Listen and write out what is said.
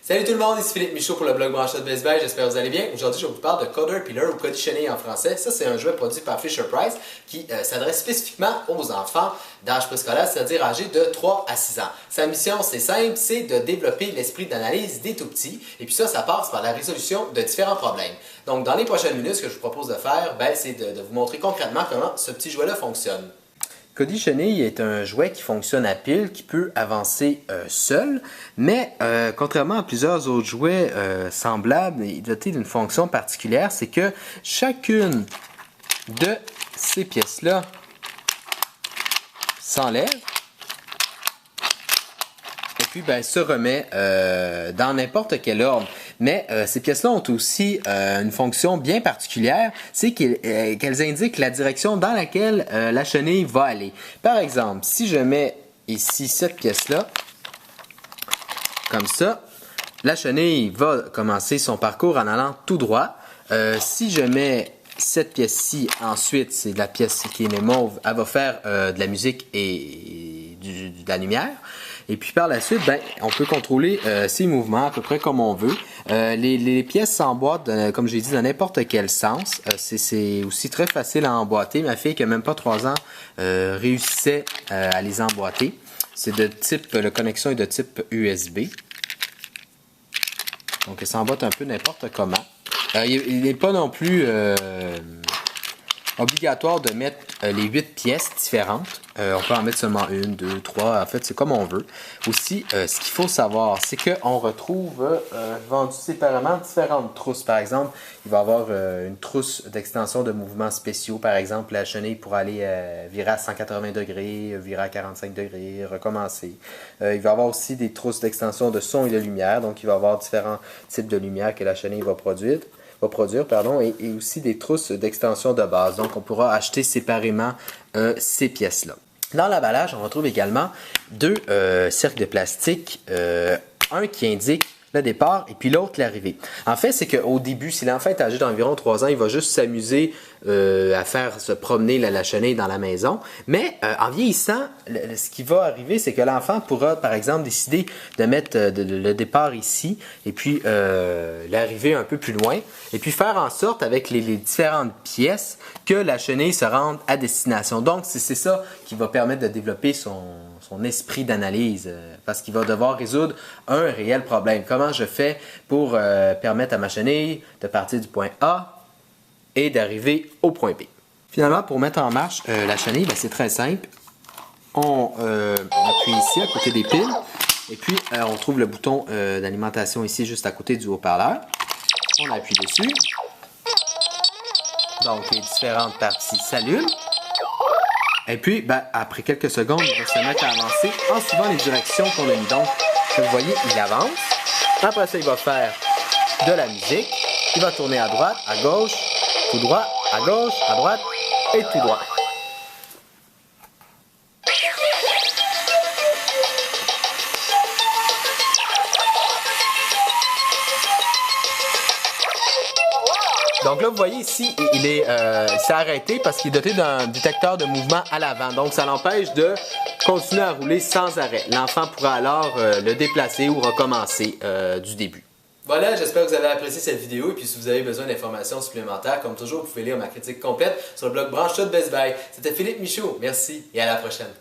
Salut tout le monde, ici Philippe Michaud pour le blog Branchette Best Buy, j'espère que vous allez bien. Aujourd'hui, je vous parle de Coder Pillar ou Cody Chenille en français. Ça, c'est un jouet produit par Fisher-Price qui s'adresse spécifiquement aux enfants d'âge préscolaire, c'est-à-dire âgés de 3 à 6 ans. Sa mission, c'est simple, c'est de développer l'esprit d'analyse des tout-petits. Et puis ça passe par la résolution de différents problèmes. Donc, dans les prochaines minutes, ce que je vous propose de faire, c'est de vous montrer concrètement comment ce petit jouet-là fonctionne. Cody Chenille est un jouet qui fonctionne à pile, qui peut avancer seul, mais contrairement à plusieurs autres jouets semblables, il est doté d'une fonction particulière, c'est que chacune de ces pièces-là s'enlève et puis se remet dans n'importe quel ordre. Mais ces pièces-là ont aussi une fonction bien particulière, c'est qu'elles indiquent la direction dans laquelle la chenille va aller. Par exemple, si je mets ici cette pièce-là, comme ça, la chenille va commencer son parcours en allant tout droit. Si je mets cette pièce-ci, ensuite, c'est de la pièce qui est mauve, elle va faire de la musique et de la lumière. Et puis par la suite, on peut contrôler ces mouvements à peu près comme on veut. Les pièces s'emboîtent, comme j'ai dit, dans n'importe quel sens. C'est aussi très facile à emboîter. Ma fille qui n'a même pas 3 ans réussissait à les emboîter. C'est de type, la connexion est de type USB. Donc elle s'emboîte un peu n'importe comment. Il n'est pas non plus obligatoire de mettre les 8 pièces différentes. On peut en mettre seulement 1, 2, 3. En fait, c'est comme on veut. Aussi, ce qu'il faut savoir, c'est qu'on retrouve vendues séparément différentes trousses. Par exemple, il va y avoir une trousse d'extension de mouvements spéciaux. Par exemple, la chenille pourra aller virer à 180 degrés, virer à 45 degrés, recommencer. Il va y avoir aussi des trousses d'extension de son et de lumière. Donc, il va y avoir différents types de lumière que la chenille va produire, et aussi des trousses d'extension de base. Donc, on pourra acheter séparément ces pièces-là. Dans l'emballage, on retrouve également 2 cercles de plastique, un qui indique le départ et puis l'autre l'arrivée. En fait, c'est qu'au début, si l'enfant est âgé d'environ 3 ans, il va juste s'amuser à faire se promener la chenille dans la maison. Mais en vieillissant, ce qui va arriver, c'est que l'enfant pourra, par exemple, décider de mettre le départ ici et puis l'arrivée un peu plus loin. Et puis faire en sorte, avec les différentes pièces, que la chenille se rende à destination. Donc, c'est ça qui va permettre de développer son esprit d'analyse, parce qu'il va devoir résoudre un réel problème. Comment je fais pour permettre à ma chenille de partir du point A et d'arriver au point B. Finalement, pour mettre en marche la chenille, c'est très simple. On appuie ici à côté des piles et puis on trouve le bouton d'alimentation ici juste à côté du haut-parleur. On appuie dessus. Donc les différentes parties s'allument. Et puis, après quelques secondes, il va se mettre à avancer en suivant les directions qu'on a mis. Donc, vous voyez, il avance. Après ça, il va faire de la musique. Il va tourner à droite, à gauche, tout droit, à gauche, à droite et tout droit. Donc là, vous voyez ici, il s'est arrêté parce qu'il est doté d'un détecteur de mouvement à l'avant. Donc, ça l'empêche de continuer à rouler sans arrêt. L'enfant pourra alors le déplacer ou recommencer du début. Voilà, j'espère que vous avez apprécié cette vidéo. Et puis, si vous avez besoin d'informations supplémentaires, comme toujours, vous pouvez lire ma critique complète sur le blog Branchette Best Buy. C'était Philippe Michaud. Merci et à la prochaine.